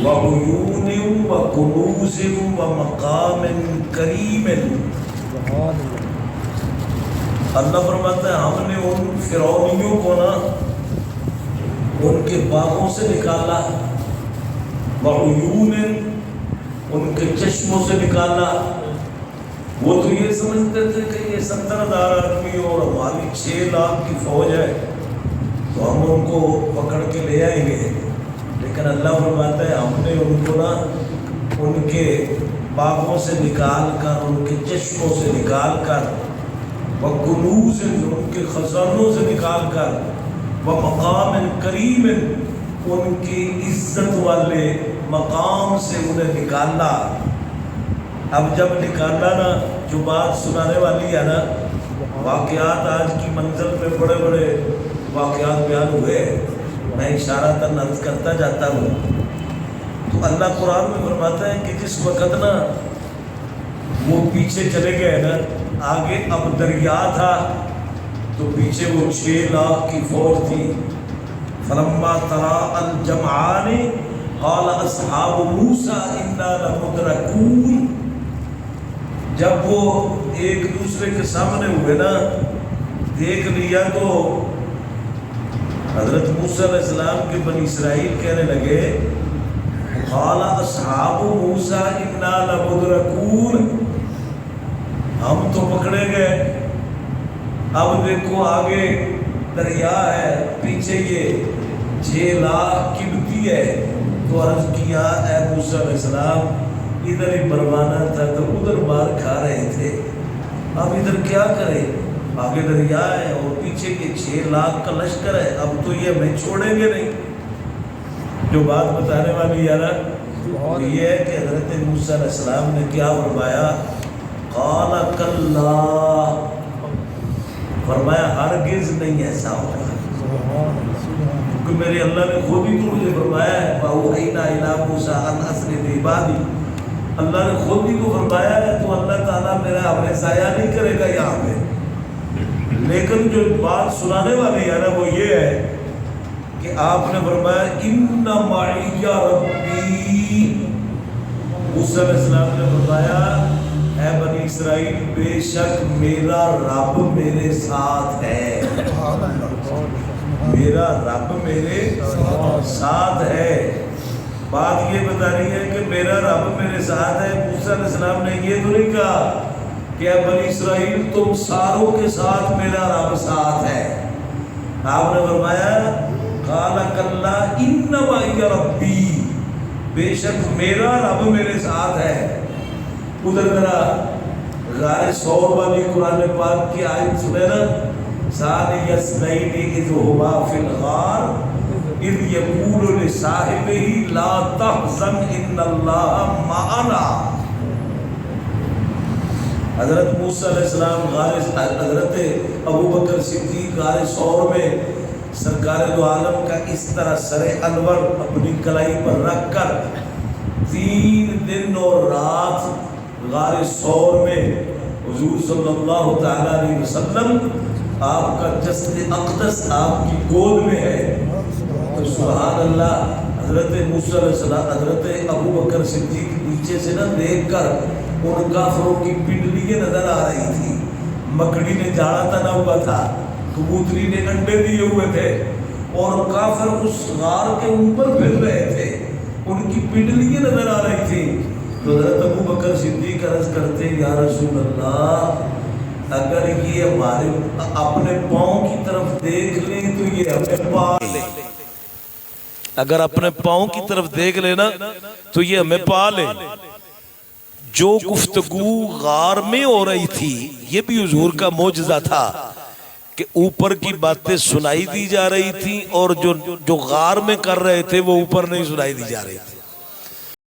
व उयूनिन व कुनूज़िन व मकामिन करीमिन। अल्लाह फरमाता है हमने उन फिरौनियों को ना उनके बागों से निकाला, व उयूनिन उनके चश्मों से निकाला। वो तो ये समझते थे कि ये 70,000 आदमी और हमारी 6 लाख की फौज है तो हम उनको पकड़ के ले आएंगे। लेकिन अल्लाह फरमाता है हमने उनको ना उनके बागों से निकाल कर, उनके चश्मों से निकाल कर, व कुनूज़ उनके खजानों से निकाल कर, व मकाम करीम उनकी इज्जत वाले मकाम से उन्हें निकाला। अब जब निकाला ना, जो बात सुनाने वाली है ना, वाक़यात आज की मंजिल में बड़े बड़े वाक़यात बयान हुए, मैं इशारतन अर्ज़ करता जाता हूँ। तो अल्लाह कुरान में फरमाता है कि जिस वक़्त ना वो पीछे चले गए ना, आगे अब दरिया था तो पीछे वो 6 लाख की फौज थी। फलम्मा तरा अल जमआनी क़ाल अस्हाबु मूसा इन्ना लमुदरकून। जब वो एक दूसरे के सामने हुए ना, देख लिया तो हज़रत मूसा अलैहिस्सलाम के बनी इसराइल कहने लगे क़ाल अस्हाबु मूसा इन्ना लमुदरकून, हम तो पकड़े गए। अब देखो आगे दरिया है, पीछे ये 6 लाख किबती है। तो अर्ज़ किया ऐ मूसा अलैहिस्सलाम इधर ही बरमाना था तो उधर मार खा रहे थे, अब इधर क्या करें? आगे दरिया है और पीछे के 6 लाख का लश्कर है, अब तो ये हमें छोड़ेंगे नहीं। जो बात बताने वाली है ना, तो ये है कि हज़रत मूसा अलैहिस्सलाम ने क्या फरमाया, क़ाल कल्ला, फरमाया हरगिज़ नहीं ऐसा होगा। क्योंकि मेरे अल्लाह ने खुद ही तो मुझे फरमाया है वअवहयना इला मूसा अन अस्रि बिइबादी, अल्लाह ने खुद ही को फरमाया है, तो अल्लाह ताला मेरा हमें ज़ाया नहीं करेगा यहाँ पे। लेकिन जो बात सुनाने वाली है ना वो ये है कि आपने फरमाया इन्ना माइया रब्बी। मूसा अलैहिस्सलाम ने फरमाया ऐ बनी इसराइल बेशक मेरा रब मेरे साथ है, मेरा रब मेरे साथ है। बात ये बता रही है कि मेरा रब मेरे साथ है। मूसा अलैहिस्सलाम ने ये तो नहीं कहा कि ऐ बनी इसराइल तुम सारों के साथ मेरा रब साथ है। आपने फरमाया क़ाल कल्ला इन्ना माइया रब्बी, बेशक मेरा रब मेरे साथ है। उधर मेरा गारे सौर वाली कुरान पाक की आयत सुने ना, सानी यसनैनी इज़ हुमा फिल गार इज़ यक़ूलु लिसाहिबिही ला तहज़न इन्नल्लाह मअना। हज़रत मूसा अलैहिस्सलाम हज़रत अबू बकर सिद्दीक़ गारे सौर में सरकार दो आलम का इस तरह सरे अनवर अपनी कलाई पर रख कर 3 दिन और रात गारे सौर में हुज़ूर सल्लल्लाहु तआला अलैहि वसल्लम आपका जस्द अक़दस आपकी गोद में है। तो सुभान अल्लाह, हज़रत मूसा अलैहिस्सलाम हज़रत अबू बकर सिद्दीक़ नीचे से ना देख कर उन काफिरों की पिंडलियाँ नजर आ रही थी। मकड़ी ने जाड़ा तना हुआ था, कबूतरी ने अंडे दिए हुए थे और काफिर उस गार के ऊपर फिर रहे थे, उनकी पिंडलियाँ नजर आ रही थी। तो हज़रत अबू बकर सिद्दीक़ अर्ज़ करते या रसूल अल्लाह, अगर ये हमारे अपने पाँव की तरफ देख लें तो ये हमें पा ले, अगर अपने पाँव की तरफ देख लेना तो ये हमें पा ले। जो गुफ्तगू गार में हो रही थी ये भी हुजूर का मौजज़ा था कि ऊपर की बातें सुनाई दी जा रही थी और जो गार में कर रहे थे वो ऊपर नहीं सुनाई दी जा रही थी।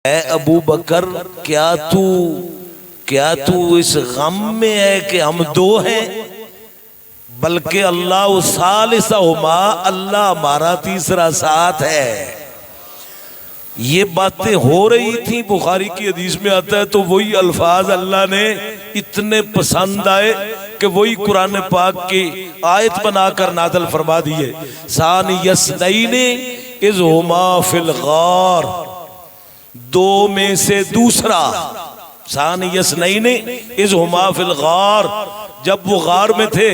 ऐ अबू बकर क्या तू इस गम में है कि हम 2 हैं, बल्कि अल्लाह सालिसहुमा, अल्लाह हमारा तीसरा साथ है। ये बातें हो रही थी, बुखारी की हदीस में आता है, तो वही अल्फाज अल्लाह ने इतने पसंद आए कि वही कुरान पाक की आयत बनाकर नाज़िल फरमा दिए। सानी यसनैनी इज़ हुमा फिल गार, दो में से दूसरा, सानियस नहीं ने इस हुमा फिल गार, जब वो गार में थे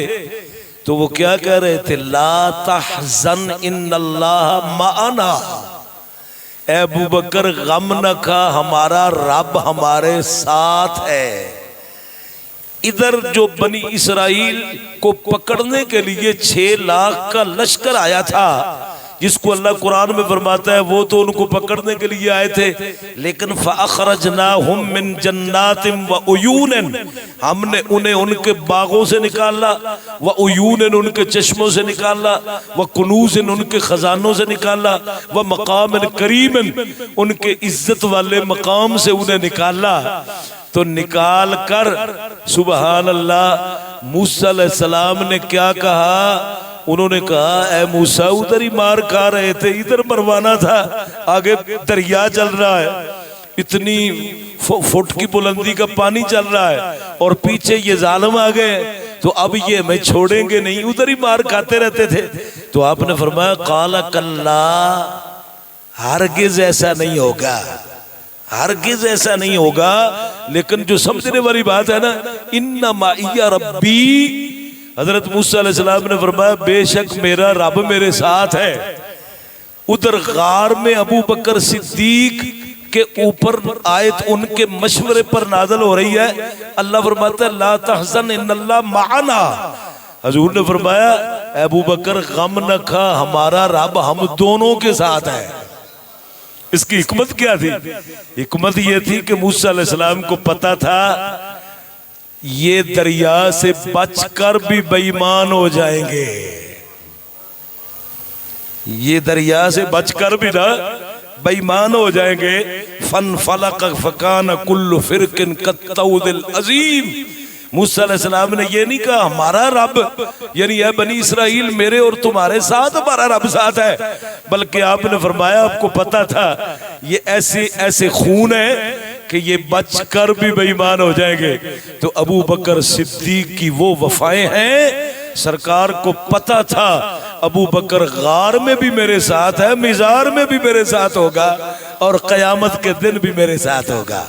तो वो क्या कह रहे थे, ला तहज़न इन्नल्लाह माअना, ऐ अबू बकर गम न खा, हमारा रब हमारे साथ है। इधर जो बनी इसराइल को पकड़ने के लिए 6 लाख का लश्कर आया था, जिसको अल्लाह कुरान में फरमाता है वो तो उनको पकड़ने के लिए आए थे, लेकिन फ़अख़रजनाहुम मिन जन्नातिन व उयूनिन, हमने उन्हें उनके बागों से निकाला, व उयूनिन उनके चश्मों से निकाला, व कुनूज़िन उनके खजानों से निकाला, व मकामिन करीमिन उनके इज्जत वाले मकाम से उन्हें निकाला। तो निकाल कर सुबहान अल्लाह मूसा अलैहिस्सलाम ने क्या कहा, उन्होंने कहा ऐ मूसा उधर ही मार खा रहे थे, इधर मरवाना था, आगे दरिया चल रहा है, इतनी फुट की बुलंदी का पानी चल रहा है और पीछे ये जालिम आ गए, तो अब ये हमें छोड़ेंगे नहीं, उधर ही मार खाते रहते थे। तो आपने फरमाया काला कल्ला, हरगिज़ ऐसा नहीं होगा, हरगिज़ ऐसा नहीं होगा। लेकिन जो समझने वाली बात है ना, इन्ना माइया रब्बी, हजरत मूसा अलैहिस्सलाम ने फरमाया बेशक मेरा रब मेरे साथ है। उधर गार में अबू बकर सिद्दीक के ऊपर आयत उनके मशवरे पर नाज़िल हो रही है, अल्लाह फरमाता है ला तहज़न इन्नल्लाह माअना। हजूर ने फरमाया अबू बकर गम न खा, हमारा रब हम दोनों के साथ है। इसकी हिकमत क्या थी? हिकमत यह थी कि मूसा अलैहिस्सलाम को पता था ये दरिया से बचकर भी बेईमान हो जाएंगे, ये दरिया से बचकर भी ना बेईमान हो जाएंगे। फन फलक फकान कुल्लु फिरकिन कत्तौदिल अजीम। मूसा अलैहिस्सलाम ने ये नहीं कहा हमारा रब यानी है बनी इसराइल मेरे और तुम्हारे साथ हमारा रब साथ है, बल्कि आपने फरमाया आपको पता था ये ऐसे ऐसे खून है कि ये बचकर भी बेईमान हो जाएंगे। तो अबू बकर सिद्दीक की वो वफाएं हैं, सरकार को पता था अबू बकर गार में भी मेरे साथ है, मिज़ार में भी मेरे साथ होगा और क़यामत के दिन भी मेरे साथ होगा।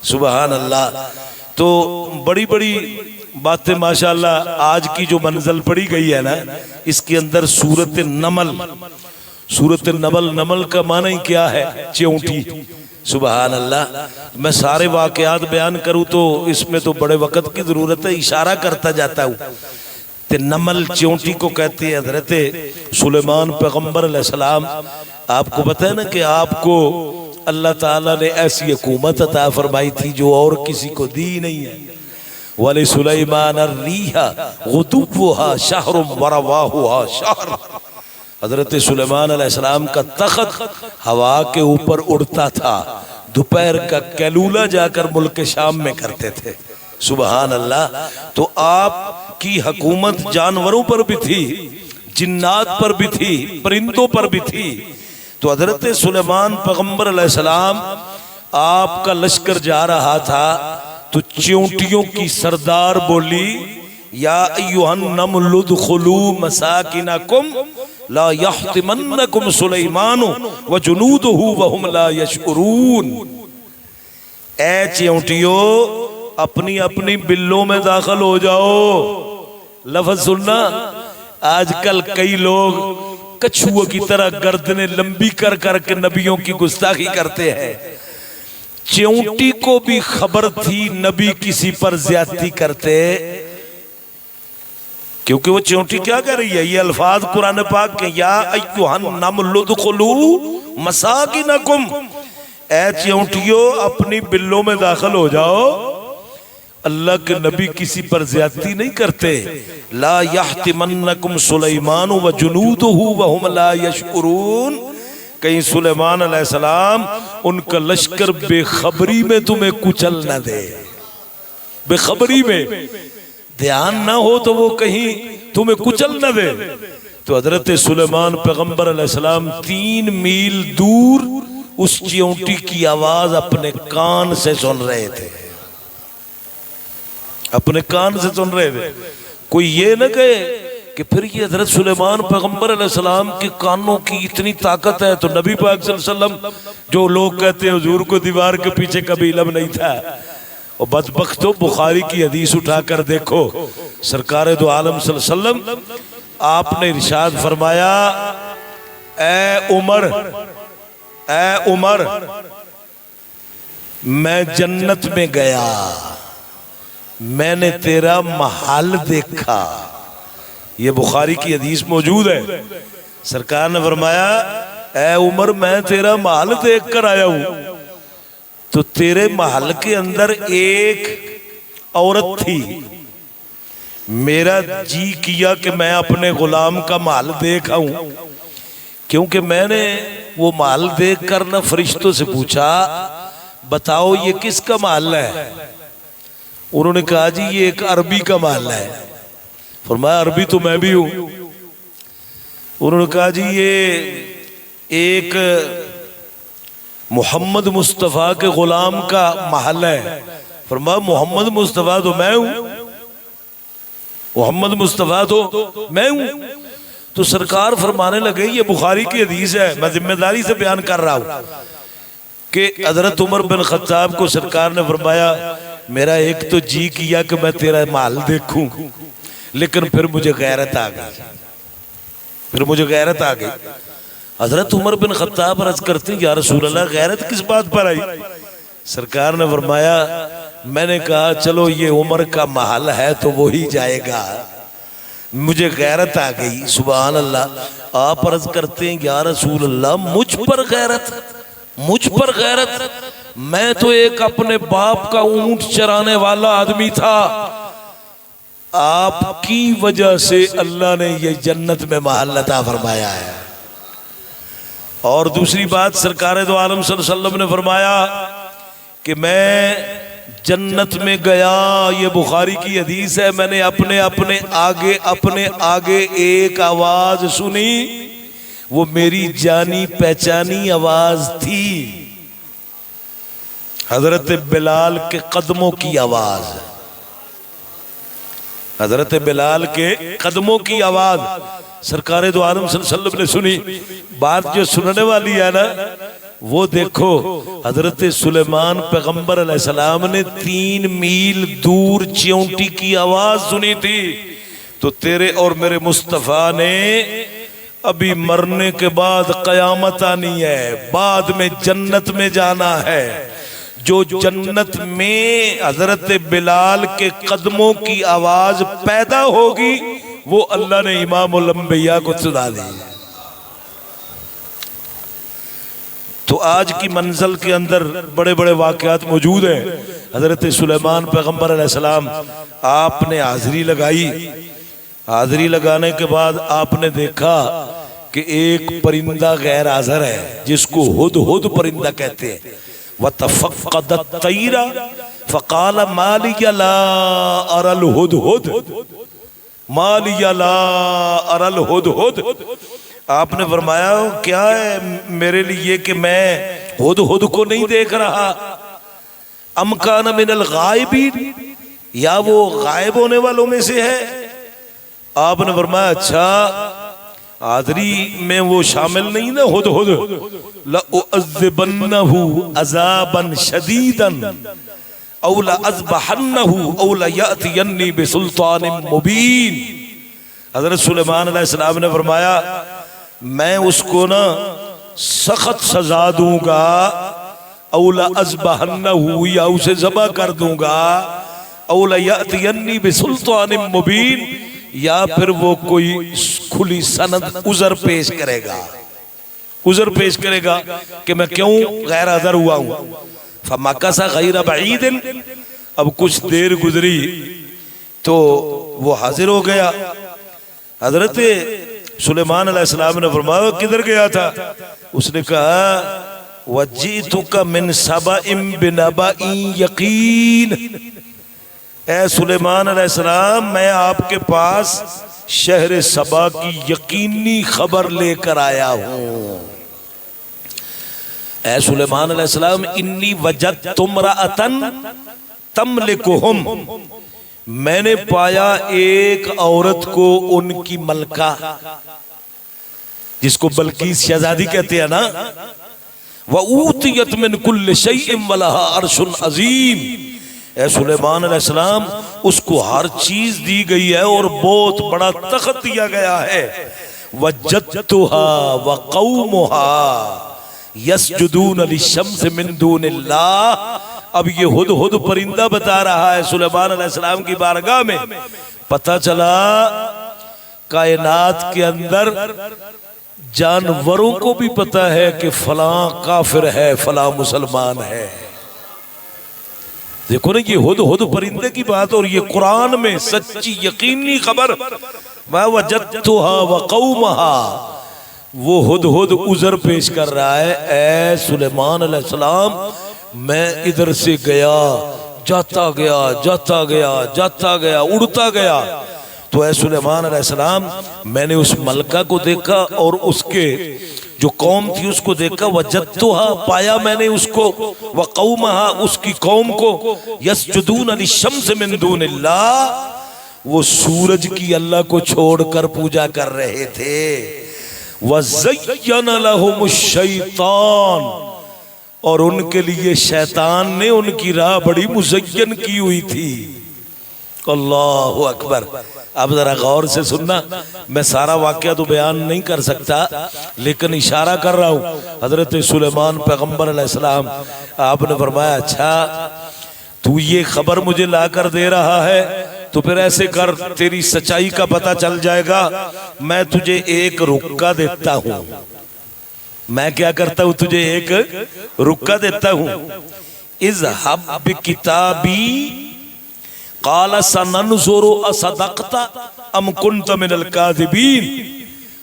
सुबहान अल्लाह। तो बड़ी बड़ी बातें माशाअल्लाह आज की जो मंज़िल पड़ी गई है ना, इसके अंदर सूरत नमल, सूरत नमल, नमल का माना ही क्या है, च्योंटी। सुबहान अल्लाह। मैं सारे वाक़यात बयान करूँ तो इसमें तो बड़े वक़्त की ज़रूरत है, इशारा करता जाता हूँ। ते नमल च्योंटी को कहते हैं। हज़रत सुलेमान पैगम्बर अलैहिस्सलाम, आपको पता है ना कि आपको अल्लाह ताला ने ऐसी हुकूमत अता फरमाई थी जो और किसी को दी नहीं है। वली सुलेमान अर्रीहा गुदुव्वुहा शहरुम व रवाहुहा शहर। हजरत सुलेमान अलैहिस्सलाम का तख्त हवा के ऊपर उड़ता था, दोपहर का कैलूला जाकर मुल्क शाम में करते थे। सुबहान अल्लाह। तो आपकी हुकूमत जानवरों पर भी थी, जिन्नात पर भी थी, परिंदों पर भी थी। तो हजरत सुलेमान पैगम्बर अलैहिस्सलाम आपका लश्कर जा रहा था तो च्योंटियों की सरदार बोली या अय्युहन नमलु दुखुलू मसाकिनकुम ला यहतिमन्नकुम सुलेमानु व जुनूदुहु व हुम ला यशउरून। ऐ च्योंटियों अपनी अपनी बिल्लों में दाखिल हो जाओ। लफ्ज़ सुनना, आजकल कई लोग कछुओं की तरह गर्दनें लंबी कर करके नबियों की गुस्ताखी करते हैं। च्योंटी को भी खबर थी नबी किसी पर ज्यादती करते, क्योंकि वो च्योंटी क्या कर रही है, ये अल्फाज कुरान पाक के या अय्युहन नमलु दुखुलू मसाकिनकुम, ऐ च्योंटियों अपनी बिल्लों में दाखिल हो जाओ। अल्लाह के नबी किसी पर ज्यादती नहीं करते। ला यहतिमन्नकुम सुलेमान व जुनूदुहु व हुम ला यशउरून। कहीं सुलेमान अलैहिस्सलाम उनका लश्कर बेखबरी में तुम्हें कुचल न दे, बेखबरी में ध्यान ना हो तो वो कहीं तुम्हें कुचल न दे। तो हजरत सुलेमान पैगम्बर अलैहिस्सलाम 3 मील दूर उस च्योंटी की आवाज अपने कान से सुन रहे थे, अपने कान से सुन रहे थे। कोई ये न कहे कि फिर ये हजरत सुलेमान पैगंबर अलैहिस्सलाम के कानों की इतनी ताकत है, तो नबी पाक सल्लल्लाहु अलैहि वसल्लम जो लोग कहते हैं हुजूर को दीवार के पीछे कभी इल्म नहीं था, और बदबख्तो बुखारी की हदीस उठाकर देखो, सरकार दो आलम सल्लल्लाहु अलैहि वसल्लम आपने इरशाद फरमाया, ए उमर मैं जन्नत में गया, मैंने तेरा महल देखा। ये बुखारी की हदीस मौजूद है। सरकार ने फरमाया, ए उमर मैं तेरा महल देख कर आया हूं, तो तेरे महल के अंदर एक औरत थी, मेरा जी किया कि मैं अपने गुलाम का महल देख आऊं, क्योंकि मैंने वो महल देख कर ना फरिश्तों से पूछा, बताओ ये किसका महल है? उन्होंने कहा जी ये एक अरबी का महल है। फरमाया अरबी तो मैं भी हूं। उन्होंने कहा जी ये एक मोहम्मद मुस्तफ़ा के गुलाम का महल है। फरमाया मोहम्मद मुस्तफ़ा तो मैं हूं, मोहम्मद मुस्तफ़ा तो मैं हूं। तो सरकार फरमाने लगे, ये बुखारी की हदीस है, मैं जिम्मेदारी से बयान कर रहा हूं कि हजरत उमर बिन खत्ताब को सरकार ने फरमाया, मेरा एक तो जी किया कि मैं तेरा महल देखूं, लेकिन फिर मुझे गैरत आ गई, हजरत उमर बिन खत्ताब अर्ज करते या रसूल अल्लाह गैरत किस बात पर आई? सरकार ने फरमाया, मैंने कहा चलो ये उमर का महल है तो वो ही जाएगा, मुझे गैरत आ गई। सुभान अल्लाह। आप अर्ज करते हैं या रसूल अल्लाह मुझ पर गैरत, मैं तो एक अपने बाप का ऊंट चराने वाला आदमी था, आपकी वजह से अल्लाह ने ये जन्नत में महल अता फरमाया है। और दूसरी बात सरकार दो आलम सल्लल्लाहु अलैहि वसल्लम ने फरमाया कि मैं जन्नत में गया, ये बुखारी की हदीस है, मैंने अपने आगे एक आवाज सुनी, वो मेरी जानी पहचानी आवाज थी, हजरत बिलाल के कदमों की आवाज, हजरत बिलाल के कदमों की आवाज सरकार दो आलम सल्लल्लाहु अलैहि वसल्लम ने सुनी। बात जो सुनने वाली है ना, वो देखो हजरत सुलेमान पैगंबर अलैहिस्सलाम ने 3 मील दूर चिंटी की आवाज सुनी थी, तो तेरे और मेरे मुस्तफ़ा ने अभी मरने के बाद कयामत आनी है, बाद में जन्नत में जाना है, जो जन्नत में हजरत बिलाल के कदमों की आवाज पैदा होगी वो अल्लाह ने इमामुल अंबिया को सुना दी। तो आज की मंजिल के अंदर बड़े बड़े वाकयात मौजूद हैं। हजरत सुलेमान पैगंबर अलैहिस्सलाम आपने हाजिरी लगाई, हाजिरी लगाने के बाद आपने देखा कि एक परिंदा गैर हाजिर है, जिसको हुदहुद परिंदा कहते हैं। वतफक्कदत तैरा फकाल मालिया ला अरल हुदहुद, मालिया ला अरल हुदहुद। आपने फरमाया क्या है मेरे लिए कि मैं हुदहुद को नहीं देख रहा? अमकान मिनल गायबीन, या वो गायब होने वालों में से है? आपने फरमाया अच्छा, हाज़री में वो शामिल नहीं ना हुदहुद। लअज़िबन्नहु अज़ाबन शदीदन औ लअज़बहन्नहु औ लयअतियन्नी बिसुल्तानिन मुबीन। हज़रत सुलेमान अलैहिस्सलाम ने फरमाया मैं उसको ना सख्त सजा दूंगा, औ लअज़बहन्नहु, या उसे ज़बह कर दूंगा, औ लयअतियन्नी बिसुल्तानिन मुबीन, या फिर वो कोई खुली सनद उज़र पेश करेगा, उज़र पेश करेगा कि मैं क्यों गैर हाज़िर हुआ हूं। फमकसा गैर बईदिन, अब कुछ देर गुजरी तो वो हाजिर हो गया। हजरत सुलेमान अलैहिस्सलाम ने फरमाया किधर गया था? उसने कहा वजीतुका मिन सबइम बिनबइन यकीन, ए सुलेमान अलैहिस्सलाम मैं आपके पास शहर सबा की यकीनी खबर लेकर आया हूं। ए सुलेमान अलैहिस्सलाम इन्नी वजदतु इम्रअतन तमलिकुहुम, मैंने पाया एक औरत को उनकी मलका, जिसको बल्कीस शहजादी कहते हैं ना, व ऊतियत मिन कुल्लि शैइन व लहा अर्शुन अजीम। ए सुलेमान अलैहिस्सलाम, उसको हर चीज दी गई है और बहुत बड़ा तख्त दिया गया है। वजदतुहा व कौमुहा यस्जुदून लिशम्स मिन दूनिल्लाह। अब ये हुदहुद परिंदा बता रहा है सुलेमान अलैहिस्सलाम की बारगाह में। पता चला कायनात के अंदर जानवरों को भी पता है कि फला काफिर है, फला मुसलमान है। देखो ना, ये हुदहुद परिंदे की बात, और ये कुरान में सच्ची यकीनी खबर। वजदतुहा व कौमहा, वो हुदहुद उज़र पेश कर रहा है। ए सुलेमान अलैहिस्सलाम, मैं इधर से गया, जाता गया, जाता गया, जाता गया, उड़ता गया, तो ऐ सुलेमान अलैहिस्सलाम, मैंने उस मलका को देखा और उसके जो कौम थी उसको देखा। वजदतुहा, पाया मैंने उसको, व कौमहा, उसकी कौम को, यस्जुदून लिशम्स मिन दूनिल्लाह, वो सूरज की अल्लाह को छोड़कर पूजा कर रहे थे। वज़य्यन लहुमुश शैतान, और उनके लिए शैतान ने उनकी राह बड़ी मुज़य्यन की हुई थी। अल्लाहु अकबर। अब जरा गौर से सुनना, मैं सारा वाकया तो बयान नहीं कर सकता, लेकिन इशारा कर रहा हूँ। हजरत सुलेमान पैगम्बर अलैहिस्सलाम, आपने फरमाया, अच्छा तू ये खबर मुझे ला कर दे रहा है, तो फिर ऐसे कर, तेरी सच्चाई का पता चल जाएगा। मैं तुझे एक रुक्का देता हूँ। मैं क्या करता हूँ, तुझे एक रुक्का देता हूँ। इज़हब बिकिताबी क़ाल सनंज़ुरु असदक़ता अम कुन्त मिनल काज़िबीन।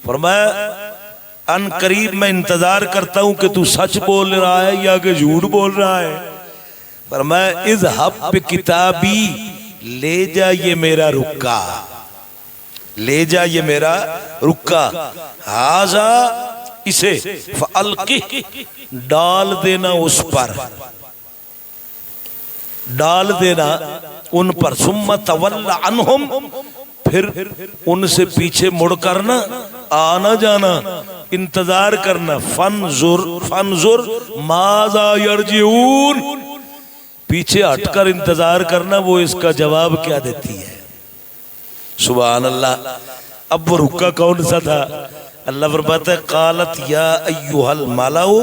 फरमाया, अन करीब मैं इंतजार करता हूँ कि तू सच बोल रहा है या कि झूठ बोल रहा है। फरमाया, इज़हब बिकिताबी, ले जा ये मेरा रुक्का, ले जा ये मेरा रुक्का। हाजा, इसे फ़अल्क़िह, डाल देना उस पर, डाल देना उन पर। सुम्मा तवल्ला अन्हुम, फिर उनसे पीछे मुड़ करना, आना जाना, इंतजार करना। फंजुर माज़ा यरजिऊन, पीछे हटकर इंतजार करना, वो इसका जवाब क्या देती है। सुभान अल्लाह। अब वो रुक्का कौन सा था? अल्लाह फरमाता है, क़ालत या अय्युहल मलाउ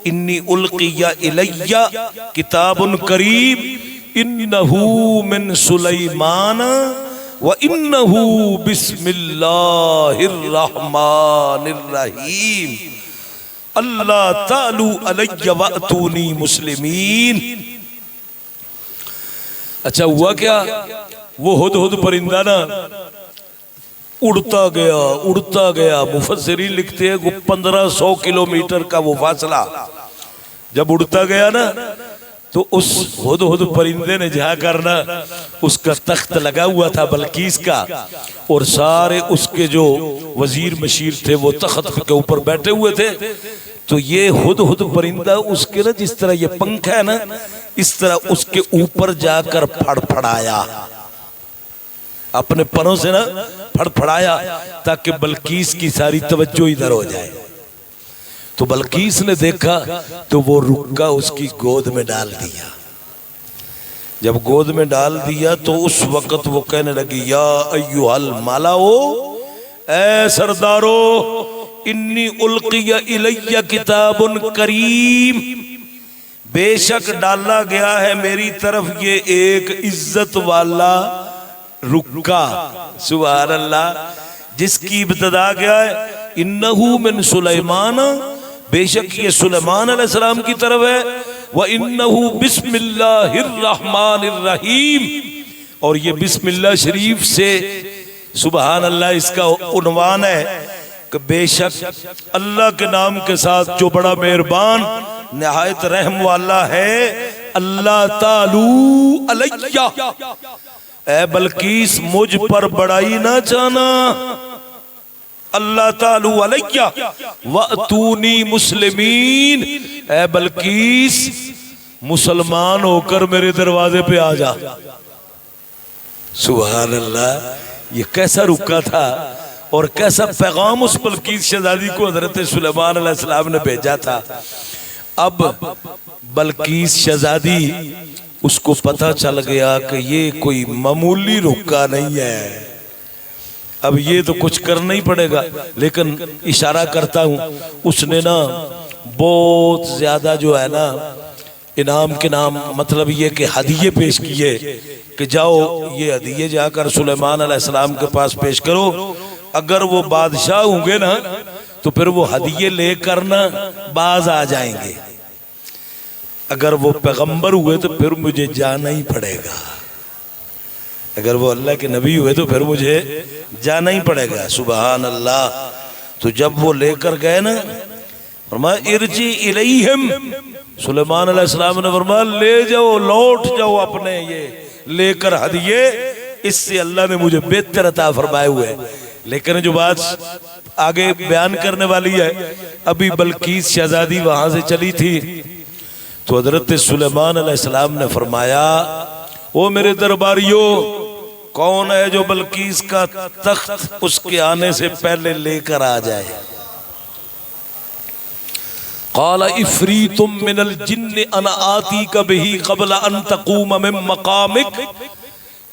इन्नी उल्क़िया इलय्या किताबुन करीम इन्नहु मिन सुलैमान व इन्नहु बिस्मिल्लाहिर रहमानिर रहीम अल्लाह तालू अलैया वअतूनी मुस्लिमीन। अच्छा, हुआ क्या? वो हुदहुद परिंदा ना उड़ता गया, उड़ता गया। मुफस्सिरीन लिखते हैं 1500 किलोमीटर का वो फासला जब उड़ता गया ना, तो उस हुदहुद परिंदे ने जहाँ करना, उसका तख्त लगा हुआ था बल्कीस का, और सारे उसके जो वजीर मशीर थे वो तख्त के ऊपर बैठे हुए थे। तो ये हुदहुद परिंदा उसके ना, जिस तरह ये पंख है ना, इस तरह उसके ऊपर जाकर फड़फड़ाया, अपने परों से ना फड़फड़ाया, ताकि बल्कीस की सारी तवज्जो इधर हो जाए। तो बल्कीस ने देखा तो वो रुक्का उसकी गोद में डाल दिया। जब गोद में डाल दिया तो उस वक्त वो कहने लगी, या अय्युहल मलाओ, ए सरदारो, इन्नी उल्क़िया इलैया किताबुन करीम, बेशक डाला गया है मेरी तरफ ये एक इज्जत वाला रुक्का। सुभान अल्लाह। जिसकी इब्तिदा क्या है? इन्नहु मिन सुलैमान, बेशक ये सुलेमान अलैहिस्सलाम की तरफ है। व इन्नहु बिस्मिल्लाहिर रहमानिर रहीम, और ये बिस्मिल्लाह शरीफ से, सुभान अल्लाह, इसका उन्वान है कि बेशक अल्लाह के नाम के साथ जो बड़ा मेहरबान निहायत रहम वाला है। अल्लाह तालू अलैया, ए बल्कीस मुझ पर बड़ाई ना जाना। अल्लाह तालू अलैया वअतूनी मुस्लिमीन, ए बल्कीस मुसलमान होकर मेरे दरवाजे पे आ जा। सुभान अल्लाह, ये कैसा रुका था और कैसा पैगाम उस बल्कीस शहजादी को हजरत सुलेमान अलैहिस्सलाम ने भेजा था। अब बल्कीस शहजादी, उसको पता चल गया कि ये कोई मामूली रुका नहीं है, अब ये तो कुछ करना ही पड़ेगा। लेकिन इशारा करता हूँ, उसने ना बहुत ज्यादा जो है ना इनाम के नाम, मतलब ये कि हदिये पेश किए कि जाओ ये हदिये जाकर सुलेमान अलैहिस्सलाम के पास पेश करो। अगर वो बादशाह होंगे ना तो फिर वो हदिये लेकर ना बाज आ जाएंगे, अगर वो पैगंबर हुए तो फिर मुझे जाना ही पड़ेगा, अगर वो अल्लाह के नबी हुए तो फिर मुझे जाना ही पड़ेगा। सुभान अल्लाह। तो जब वो लेकर गए ना, फरमाया इरजी इलैहिम, सुलेमान अलैहिस्सलाम ने फरमाया ले जाओ, लौट जाओ अपने ये लेकर हदिये, इससे अल्लाह ने मुझे बेहतर अता फरमाए हुए। लेकिन जो बात आगे बयान करने वाली है, अभी बल्कीस शहजादी वहां से चली थी तो हजरत सुलेमान अलैहिस्सलाम ने फरमाया, ओ मेरे दरबारियों, कौन है जो बल्कीस का तख्त उसके आने से पहले लेकर आ जाए। क़ाला इफ़रीतुम मिनल जिन्न अना आतीका बिही क़ब्ल अन तक़ूम मिन मक़ामिक।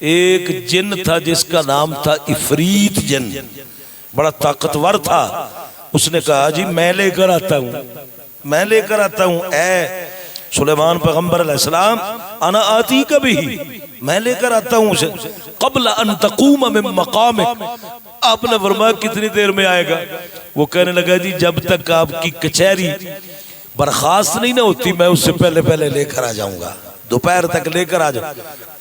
एक जिन था जिसका नाम था इफ़रीत जिन, बड़ा ताकतवर था। उसने कहा जी मैं लेकर आता हूँ, मैं लेकर आता हूँ, ऐ सुलेमान पैगंबर अलैहिस्सलाम, अना आतीका बिही, मैं लेकर आता हूँ उसे, क़ब्ल अन तक़ूम मिन मक़ामिक। आपने फरमाया कितनी देर में आएगा। वो कहने लगा जी जब तक आपकी कचहरी बर्खास्त नहीं ना होती मैं उससे पहले पहले लेकर आ जाऊंगा, दोपहर तक लेकर आ जाऊं।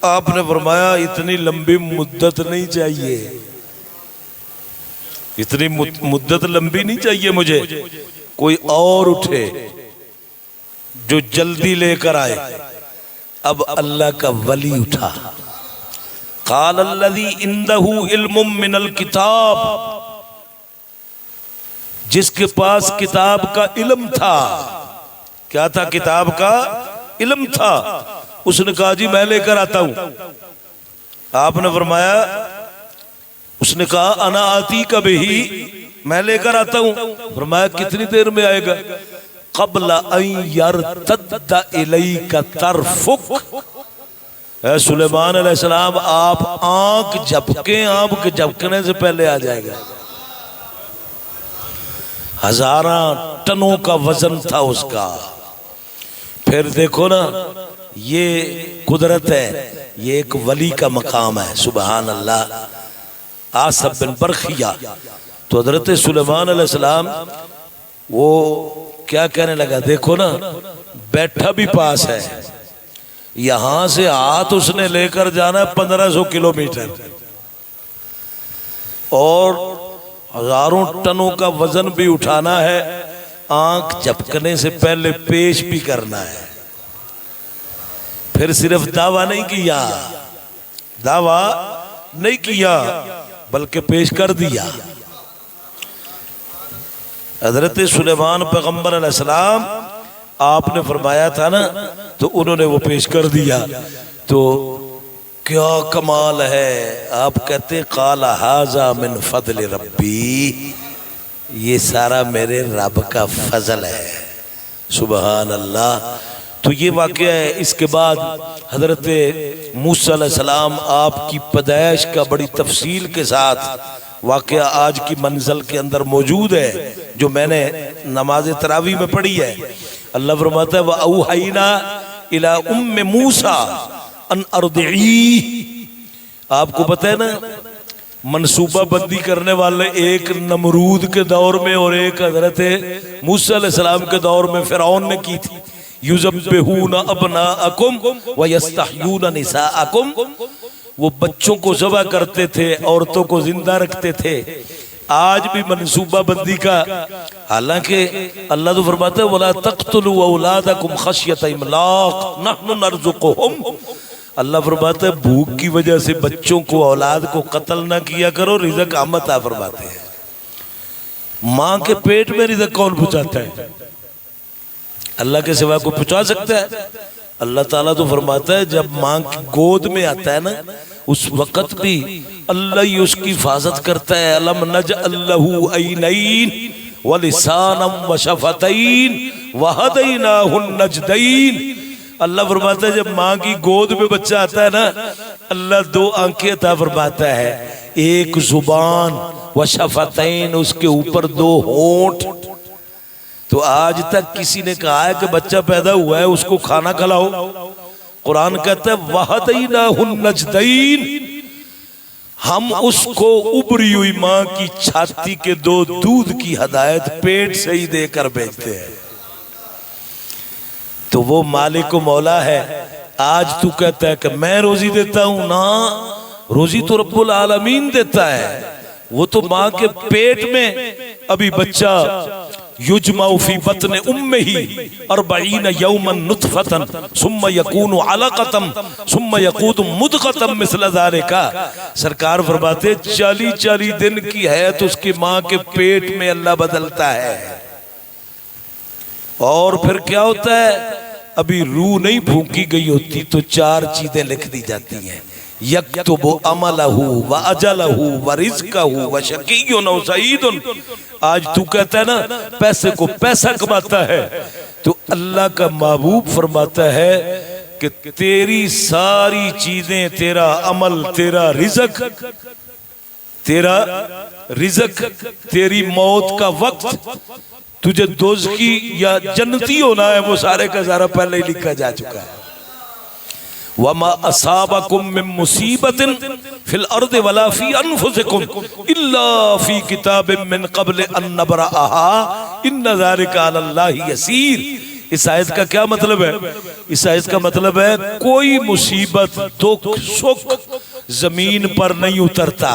आपने फरमाया इतनी लंबी मुद्दत नहीं चाहिए, इतनी मुद्दत लंबी नहीं चाहिए मुझे, कोई और उठे जो जल्दी लेकर आए। अब अल्लाह का वली उठा। क़ाल अल्लज़ी इंदहु इल्मुम मिनल किताब, जिसके पास किताब का इल्म था। क्या था? किताब का इल्म था। उसने कहा जी मैं लेकर आता हूं। आपने फरमाया, उसने कहा अना आती का बिही, मैं लेकर आता हूं। फरमाया कितनी देर में आएगा? क़ब्ल अन यरतद्द इलैका तरफुक। सुलेमान अलैहिस्सलाम आप आंख झपके, आंख झपकने से पहले आ जाएगा। 1000 टनों का वजन था उसका। फिर देखो ना, ये कुदरत है, ये एक वली का मकाम है। सुबहान अल्लाह। आसब बिन बरखिया, तो हजरत सुलेमान अलैहिस्सलाम वो क्या कहने लगा, देखो ना बैठा भी पास है, यहां से हाथ उसने लेकर जाना 1500 किलोमीटर और 1000 टनों का वजन भी उठाना है, आंख झपकने से पहले पेश भी करना है। फिर सिर्फ दावा नहीं किया, दावा नहीं किया बल्कि पेश कर दिया। हजरत सुलेमान पैगंबर अलैहिस्सलाम आपने फरमाया था ना, तो उन्होंने वो पेश कर दिया। तो क्या कमाल है। आप कहते क़ाला हाज़ा मिन फ़ज़ल रब्बी, ये सारा मेरे रब का फजल है। सुबहान अल्लाह। तो ये वाक़या है। इसके बाद हजरत मूसा अलैहिस्सलाम आपकी पैदाइश का बड़ी तफसील के साथ वाक़या आज की मंज़िल के अंदर मौजूद है, जो मैंने नमाज तरावी में पढ़ी है। अल्लाह फरमाता है व औहयना इला उम्मे मूसा अन अर्दिई। आपको पता है ना, मनसूबा बंदी करने वाले एक नमरूद के दौर में और एक हजरत मूसा अलैहिस्सलाम के दौर में फिरौन ने की थी। युज़ब्बिहूना अब्नाअकुम व यस्तहयूना निसाअकुम। वो बच्चों को ज़बह करते थे, औरतों को जिंदा रखते थे। आज भी मनसूबा बंदी का, हालांकि अल्लाह तो फरमाता है वला तक़्तुलू औलादकुम खश्यत इमलाक़ नहनु नरज़ुक़ुहुम। अल्लाह फरमाता है भूख की वजह से बच्चों को, औलाद को कत्ल ना किया करो, रिज़्क़ हम अता फरमाते हैं। माँ के पेट में रिज़्क़ कौन पहुँचाता है? अल्लाह के सिवा को पहुँचा सकता है? अल्लाह ताला तो फरमाता है जब माँ की गोद में आता है ना, उस वक़्त भी अल्लाह ही उसकी हिफाजत करता है। अलम नजअल लहू ऐनैन व लिसानम व शफतैन व हदैनाहु नजदैन। अल्लाह फरमाता है जब माँ की गोद में बच्चा आता है ना, अल्लाह दो आंखें अता फरमाता है, एक जुबान व शफतैन, उसके ऊपर दो होंठ। तो आज तक किसी ने कहा है कि बच्चा पैदा हुआ है उसको खाना खिलाओ? कुरान कहता है वहदैनाहु नजदैन, हम उसको उभरी हुई माँ की छाती के दो दूध की हदायत पेट से ही देकर भेजते हैं। तो वो मालिक मौला है। आज तू कहता है कि मैं रोजी देता हूं ना, रोजी तो रब्बुल आलमीन देता है। वो तो माँ के पेट में अभी बच्चा युजमाउ फी बत्न उम्मिही 40 यौमन नुतफतन सुम्मा यकूनु अलकतम सुम्मा यकूनु मुदगतम मिस्ल ज़ालिका। सरकार फरमाते 40 दिन की है तो उसकी माँ के पेट में अल्लाह बदलता है। और फिर क्या होता है, अभी रूह नहीं फूंकी गई होती तो 4 चीजें लिख दी जाती हैं, यक्तुबु अमलहु व अजलहु व रिज़्क़हु व शक़िय्युन व सईदुन। आज तू कहता है ना पैसे को पैसा कमाता है, तो अल्लाह का महबूब फरमाता है कि तेरी सारी चीजें, तेरा अमल, तेरा रिज़्क़, तेरी मौत का वक्त, तुझे दोज़खी या जन्नती होना है, वो सारे का सारा पहले ही लिखा जा चुका है। वमा असाबकुम मिन मुसीबतिन फिल अर्दि वला फी अनफुसिकुम इल्ला फी किताबिन मिन क़ब्ल अन नब्रअहा इन्न ज़ालिका अलल्लाहि यसीर। इस आयत का क्या मतलब है? इस आयत का मतलब है कोई मुसीबत, दुख, सुख जमीन पर नहीं उतरता,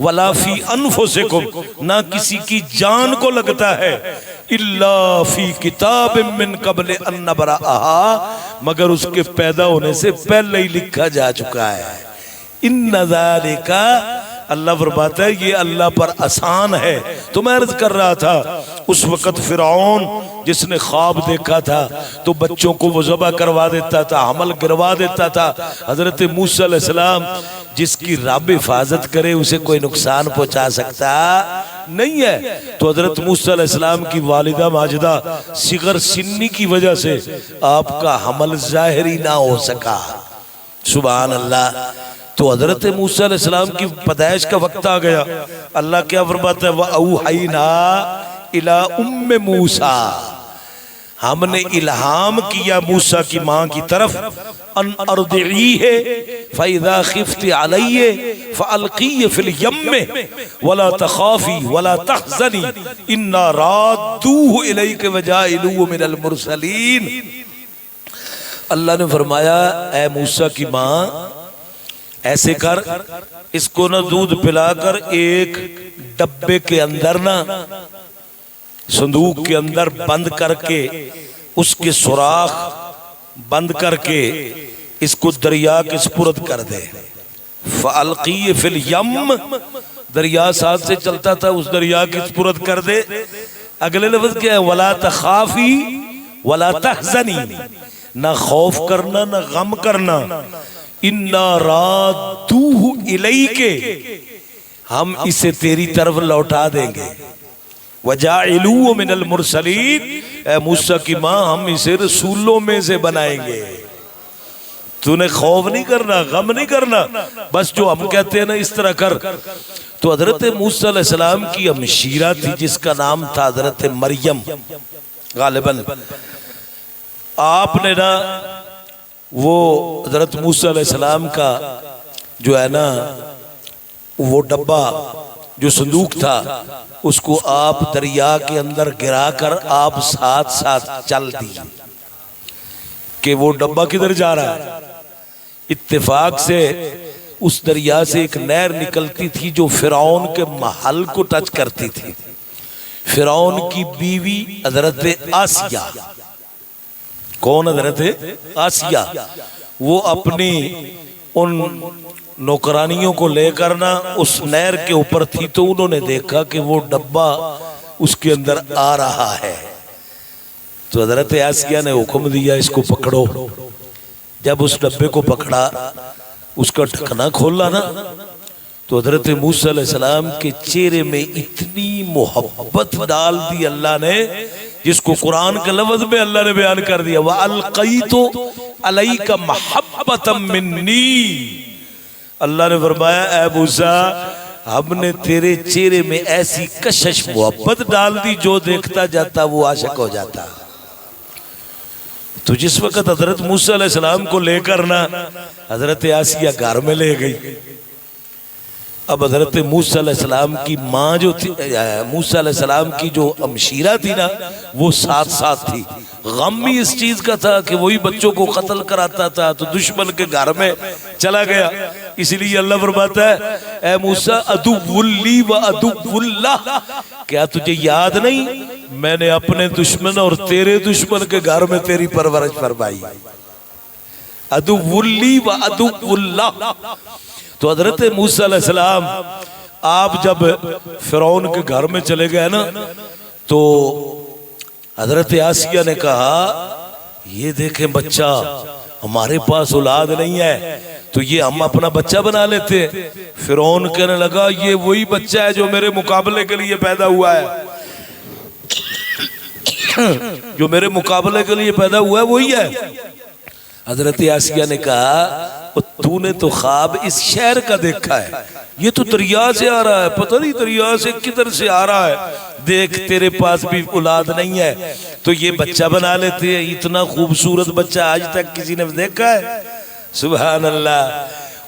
वला फी अनफुसिकुम, ना किसी की जान को लगता है, इल्ला फी किताबिन मिन क़ब्ल अन नब्रअहा, मगर उसके पैदा होने से पहले ही लिखा जा चुका है। इन्न ज़ालिका, अल्लाह फरमाता है ये अल्लाह पर आसान है। तो मैं अर्ज कर रहा था उस वक़्त फिरौन जिसने ख्वाब देखा था तो बच्चों को वो ज़बह करवा देता था, हमल गिरवा देता था। हजरत मूसा अलैहिस्सलाम जिसकी रब हिफाजत करे उसे कोई नुकसान पहुंचा सकता नहीं है। तो हजरत मूसा अलैहिस्सलाम की वालिदा माजिदा सिगर सिन्नी की वजह से आपका हमल ज़ाहिरी ना हो सका। सुभान अल्लाह। तो हजरत मूसा अलैहिस्सलाम की पैदाइश का वक्त आ गया। अल्लाह क्या फरमाता है, व औहैना इला उम्मे मूसा, हमने इल्हाम किया मूसा की माँ की तरफ, अन अर्दिईहे फइज़ा खिफ्ति अलैहि फअल्क़ीहि फिल यम्मि वला तख़ाफ़ी वला तहज़नी इन्ना राद्दूहु इलैकि व जाइलूहु मिनल मुरसलीन। अल्लाह ने फरमाया ऐ मूसा की माँ, ऐसे कर, इसको ना दूध पिलाकर एक डब्बे के अंदर ना, संदूक के अंदर बंद करके, उसके सुराख बंद करके इसको दरिया के सुपुर्द कर दे। फ़अल्क़ीहि फिल यम, दरिया साथ से चलता था, उस दरिया के सुपुर्द कर दे। अगले लफ्ज़ क्या है, वला तख़ाफ़ी वला तहज़नी, ना खौफ करना ना गम करना, इन्ना राद्दूहु इलैके, हम इसे तेरी तरफ लौटा देंगे, वजाइलूहु मिनल मुरसलीन, ऐ मूसा की माँ हम इसे रसूलों में से बनाएंगे। तूने खौफ नहीं करना, गम नहीं करना, बस जो हम कहते हैं ना इस तरह कर। तो हजरत मूसा अलैहिस्सलाम की हमशीरा थी जिसका नाम था हजरत मरियम गालिबन। आपने ना वो हजरत मूसा अलैहिस्सलाम का जो है ना वो डब्बा जो संदूक था उसको आप दरिया के अंदर गिराकर आप साथ साथ चल दी कि वो डब्बा किधर जा रहा है। इत्तेफाक से उस दरिया से एक नहर निकलती थी जो फिरौन के महल को टच करती थी। फिरौन की बीवी हजरत आसिया, कौन हजरत आसिया, वो अपनी उन नौकरानियों को लेकर ना उस नहर के ऊपर थी, तो उन्होंने देखा कि वो डब्बा उसके अंदर आ रहा है। तो हजरत आसिया ने हुक्म दिया इसको पकड़ो। जब उस डब्बे को पकड़ा उसका ढकना खोला ना तो हजरत मूसा अलैहिस्सलाम के चेहरे में इतनी मोहब्बत डाल दी अल्लाह ने, जिसको कुरान के लफ्ज में अल्लाह ने बयान कर दिया, व अलक़ैतु अलैका महब्बतम मिन्नी। अल्लाह ने फरमाया ऐ मूसा, हमने तेरे चेहरे में ऐसी कशिश मोहब्बत डाल दी जो देखता जाता वो आशिक हो जाता। तो जिस वक्त हजरत मूसा अलैहिस्सलाम को लेकर ना हजरत आसिया घर में ले गई, अब हजरत मूसा अलैहिस्सलाम की माँ जो थी, मूसा अलैहिस्सलाम की जो अमशीरा थी ना, वो साथ साथ थी। गम भी इस चीज का था कि वही बच्चों को कत्ल कराता था, तो दुश्मन के घर में चला गया। इसलिए अल्लाह फरमाता है ऐ मूसा अदुव्वुल्ली व अदुव्वुल्लाह, क्या तुझे याद नहीं मैंने अपने दुश्मन और तेरे दुश्मन के घर में तेरी परवरिश फरमाई। अदुव्वुल्ली व अदुव्वुल्लाह। तो हजरत मूसा अलैहिस्सलाम आप जब फिरौन के घर में चले गए ना, तो हजरत आसिया ने कहा ये देखें बच्चा, हमारे पास औलाद नहीं है तो ये हम अपना बच्चा बना लेते। फिरौन कहने लगा ये वही बच्चा है जो मेरे मुकाबले के लिए पैदा हुआ है, जो मेरे मुकाबले के लिए पैदा हुआ है वही है। हजरत आसिया ने कहा तूने तो ख्वाब इस शहर का देखा है, ये तो दरिया से आ रहा है, पता नहीं दरिया से किधर से आ रहा है, देख तेरे पास भी औलाद नहीं है तो ये बच्चा बना लेते हैं। इतना खूबसूरत बच्चा आज तक किसी ने देखा है? सुभान अल्लाह।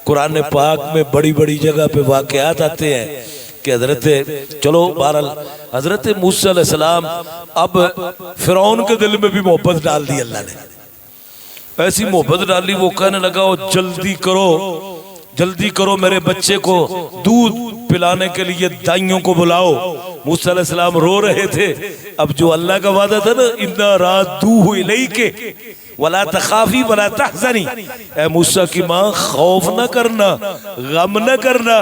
कुरान पाक में बड़ी बड़ी जगह पे वाक़यात आते हैं कि हजरत, चलो बहरहाल हजरत मूसा अलैहिस्सलाम अब फिरौन के दिल में भी मोहब्बत डाल दी अल्लाह ने, ऐसी मोहब्बत डाली वो कहने लगा जल्दी करो मेरे बच्चे को दूध पिलाने के लिए दाइयों को बुलाओ। मूसा अलैहिस्सलाम रो रहे थे। अब जो अल्लाह का वादा था ना, इन्ना रादूहु इलैके वला तखाफी वला तहज़नी, ऐ मूसा की माँ खौफ न करना, गम न करना,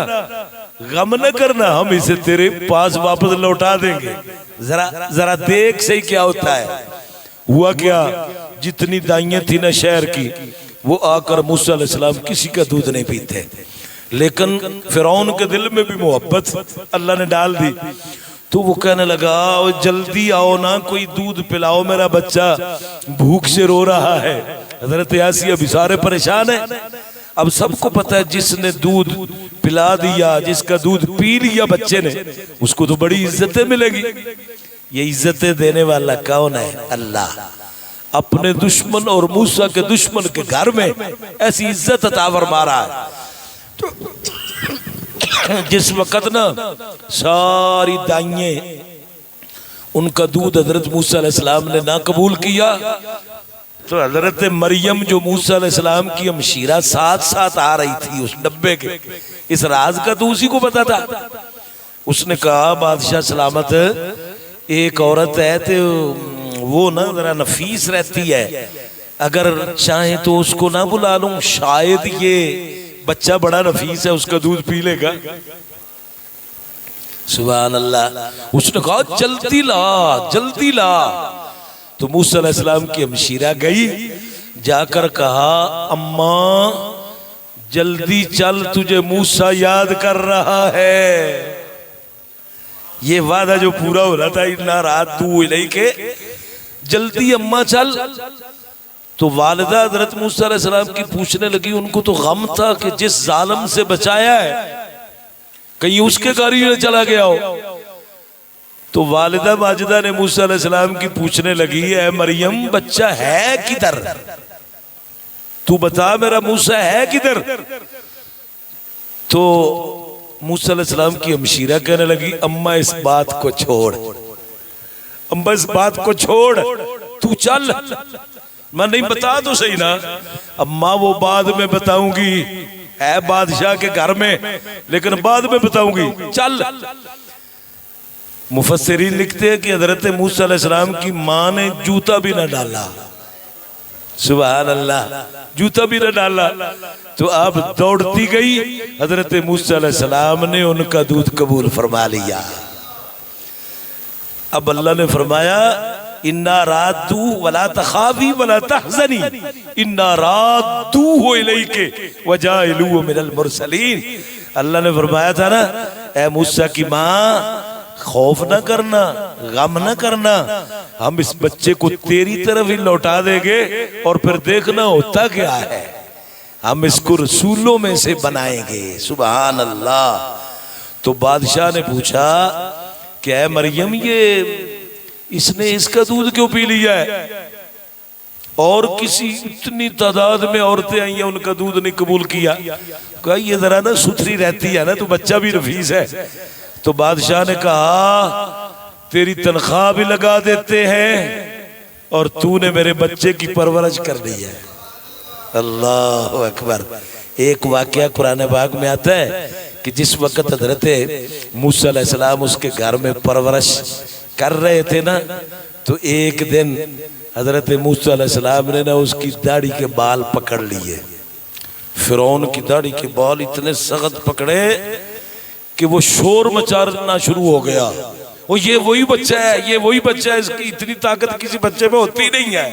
गम न करना, हम इसे तेरे पास वापस लौटा देंगे। जरा देख सही क्या होता है। हुआ क्या, जितनी दाइयां थी ना शहर की, वो आकर मूसा अलैहिस्सलाम किसी का दूध नहीं पीते, लेकिन फिरौन के दिल में भी मोहब्बत अल्लाह ने डाल दी। तो वो कहने लगा जल्दी आओ ना, कोई दूध पिलाओ, मेरा बच्चा भूख से रो रहा है। हजरत आसिया भी सारे परेशान है। अब सबको पता है जिसने दूध पिला दिया, जिसका दूध पी लिया बच्चे ने, उसको तो बड़ी इज्जतें मिलेगी। ये इज्जतें देने वाला कौन है? अल्लाह। अपने दुश्मन और मूसा के दुश्मन के घर में ऐसी इज्जत अता फरमा रहा है। तो जिस वक्त ना सारी दाइयां उनका दूध हजरत मूसा अलैहिस्सलाम ने ना कबूल किया, तो हजरत मरियम जो मूसा अलैहिस्सलाम की हमशीरा साथ साथ आ रही थी उस डब्बे के, इस राज का तो उसी को पता था। उसने कहा बादशाह सलामत, एक औरत है तो वो ना जरा नफीस रहती है, अगर चाहे तो उसको ना बुला लूं, शायद ये बच्चा बड़ा नफीस है, उसका दूध पी लेगा। सुभान अल्लाह। उसने कहा जल्दी ला। तो मूसा अलैहिस्सलाम की हमशीरा गई, जाकर कहा अम्मा जल्दी चल, तुझे मूसा याद कर रहा है। ये वादा जो पूरा हो रहा था, इन्ना रादूहु इलैके, जल्दी अम्मा चल। तो वालिदा हजरत मूसा अलैहिस्सलाम की पूछने लगी, उनको तो गम था कि जिस जालिम से बचाया है कहीं उसके घर ही चला गया हो। तो वालिदा माजिदा ने मूसा अलैहिस्सलाम की पूछने लगी, ऐ मरियम बच्चा है किधर, तू बता मेरा मूसा है किधर। तो मूसा अलैहिस्सलाम की हमशीरा कहने लगी, अम्मा इस बात को छोड़, अम्मा इस बात को छोड़, तू चल। मैं नहीं बता तो सही ना अम्मा, वो बाद में बताऊंगी, है बादशाह के घर में, लेकिन बाद में बताऊंगी, चल। मुफस्सिरीन लिखते हैं कि हजरत मूसा अलैहिस्सलाम की माँ ने जूता भी न डाला। सुभान अल्लाह, जूता भी न डाला। तो आप दौड़ती गई, हजरत मूसा अलैहिस्सलाम ने उनका दूध कबूल फरमा लिया। अब अल्लाह ने फरमाया इन्ना रादू वला तखाफी वला तहज़नी इन्ना रादू इलैके वजाइलू मिनल मुरसलीन। अल्लाह ने फरमाया था ना, ए मूसा की माँ खौफ न करना, गम न करना, हम इस बच्चे को तेरी तरफ ही लौटा देंगे और फिर देखना होता क्या है, हम इसको रसूलों में से बनाएंगे। सुभान अल्लाह। तो बादशाह ने पूछा क्या मरियम ये इसने इसका दूध क्यों पी लिया है, और किसी इतनी तादाद में औरतें आई हैं उनका दूध नहीं कबूल किया। कहा ये जरा ना सुथरी रहती है ना, तो बच्चा भी रफीस है। तो बादशाह ने कहा तेरी तनख्वाह भी लगा देते हैं और तूने मेरे बच्चे की परवरिश कर दी है। अल्लाह अकबर। एक वाकया कुरान पाक में आता है कि जिस वक्त हजरत मूसा अलैहिस्सलाम उसके घर में परवरिश कर रहे थे ना, तो एक दिन हजरत मूसा अलैहिस्सलाम ने ना उसकी दाढ़ी के बाल पकड़ लिए। फिरौन की दाढ़ी के बाल इतने सख्त पकड़े कि वो शोर मचाना शुरू हो गया। वो ये वही बच्चा है, ये वही बच्चा है, इसकी इतनी ताकत किसी बच्चे में होती नहीं है।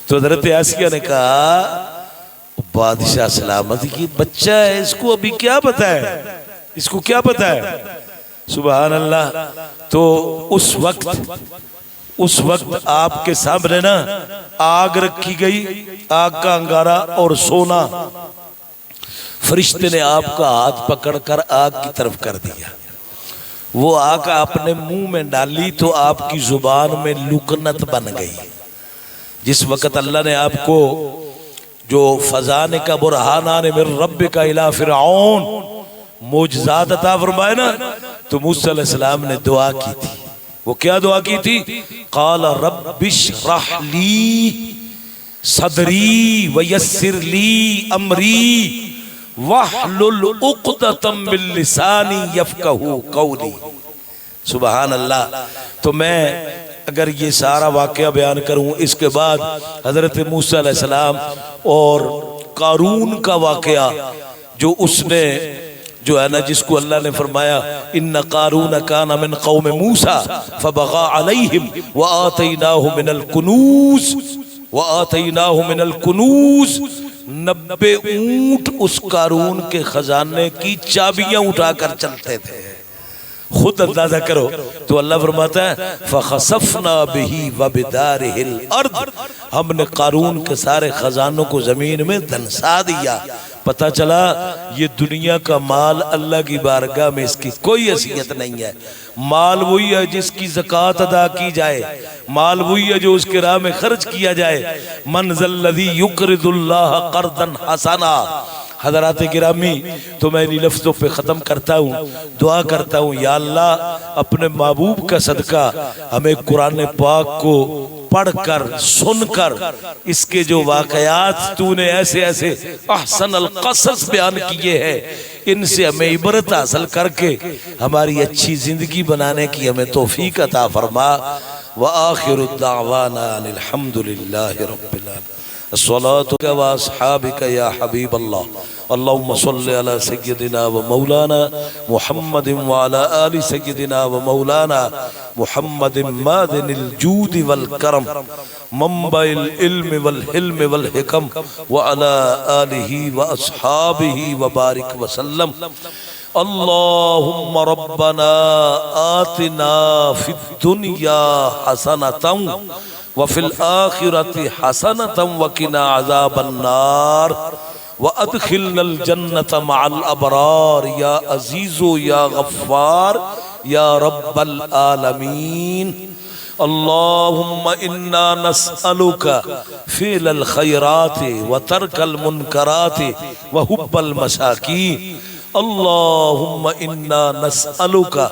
तो हजरत आसिया ने कहा बादशाह सलामत की बच्चा है, इसको अभी क्या पता है, इसको क्या पता है। सुभान अल्लाह। तो उस वक्त आपके सामने ना आग रखी गई, आग का अंगारा और सोना। फरिश्ते ने आपका हाथ पकड़कर आग की तरफ कर दिया। वो आग अपने मुंह में डाली तो आपकी जुबान में लुकनत बन गई। जिस वक्त अल्लाह ने आपको जो फजाने का बुरहानाने मिन रब्बिका इला फिरऔन मोजज़ात अता फरमाए ना, तो मूसा अलैहिस्सलाम ने दुआ की थी। वो क्या दुआ की थी? क़ाल रब्बिश्रह ली सदरी वयस्सिर ली अमरी वहलुल उक़दतम मिन लिसानी यफ़क़हू क़ौली। सुभान अल्लाह। तो मैं अगर ये सारा वाक़या बयान करूं, इसके बाद हज़रत मूसा अलैहिस्सलाम और कारून का वाक़या, जो उसने जो है ना, जिसको अल्लाह ने फरमाया इन्ना कारून काना मिन कौम मूसा फबगा अलैहिम व आतैनाहु मिनल कुनूज 90 ऊंट उस कारून के खजाने की चाबियां उठाकर चलते थे। खुद अंदाजा करो। तो अल्लाह फरमाता है फखसफना बिही व बिदारिहिल अर्द, हमने कारून के सारे खजानों को जमीन में धंसा दिया। पता चला ये दुनिया का माल अल्लाह की बारगाह में इसकी कोई हैसियत नहीं है। माल वही है जिसकी ज़कात अदा की जाए, माल वही है जो उसके राह में खर्च किया जाए। मन ज़ल्लज़ी युक़रिदुल्लाह क़र्ज़न हसना। हज़रात गिरामी, तो मैं इन लफ्ज़ों पे ख़त्म करता हूँ, दुआ करता हूँ या अल्लाह अपने महबूब का सदका हमें कुरान पाक को पढ़कर सुनकर इसके जो वाक़यात तूने ऐसे ऐसे अहसन अल क़सस बयान किए हैं, इनसे हमें इबरत हासिल करके हमारी अच्छी ज़िंदगी बनाने की हमें तौफ़ीक़ अता फरमा। व आखिरु दावाना अनिल हम्दुलिल्लाहि रब्बिल आलमीन। अस्सलातु व अस्हाबिका या हबीब अल्लाह। अल्लाहुम्मा सल्लि अला सय्यदिना व मौलाना मुहम्मदिन व अला आलि सय्यदिना व मौलाना मुहम्मदिन मादिनिल जूदि वल करम मंबाइल इल्मि वल हिल्मि वल हिकम व अला आलिहि व अस्हाबिहि व बारिक व सल्लम। अल्लाहुम्मा रब्बना आतिना फिद दुनिया हसनतन व फिल आखिरति हसनतन व किना अज़ाबन नार व अदखिलनल जन्नत मअल अबरार या अज़ीज़ो या गफ़्फ़ार या रब्बल आलमीन। अल्लाहुम्मा इन्ना नस्अलुका फ़िअल खैराति व तर्कल मुनकराति व हुब्बल मसाकीन। अल्लाहुम्मा इन्ना नस्अलुका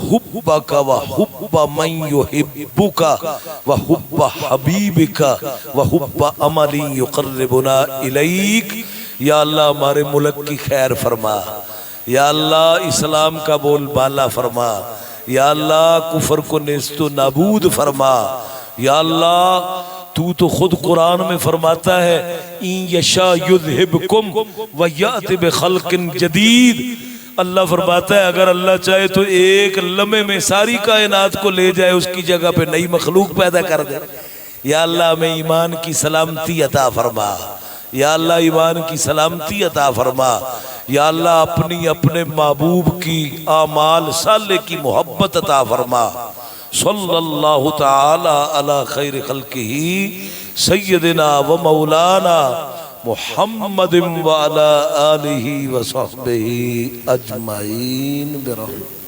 हुब्बका व हुब्ब मन युहिब्बुका व हुब्ब हबीबिका व हुब्ब अमली युक़र्रिबुना इलैक। या अल्लाह हमारे मुल्क की खैर फरमा, या अल्लाह इस्लाम का बोल बाला फरमा, या अल्लाह कुफर को नेस्तो नाबूद फरमा। या अल्लाह तू तो खुद कुरान में फरमाता है इन यशा युज़हिबकुम व याति बिखल्किन जदीद। अल्लाह फरमाता है अगर अल्लाह चाहे तो एक लम्हे में सारी कायनात को ले जाए, उसकी जगह पे नई मखलूक पैदा कर दे। या अल्लाह हमें ईमान की सलामती अता फरमा, या अल्लाह ईमान की सलामती अता फरमा। या अल्लाह अपनी अपने महबूब की आमाल साले की मोहब्बत अता फरमा। सल्लल्लाहु ताला अला खैर खल्किही सय्यदिना व मौलाना मुहम्मद व अला आलिही व सहबिही अजमाइन बिरहमतिही।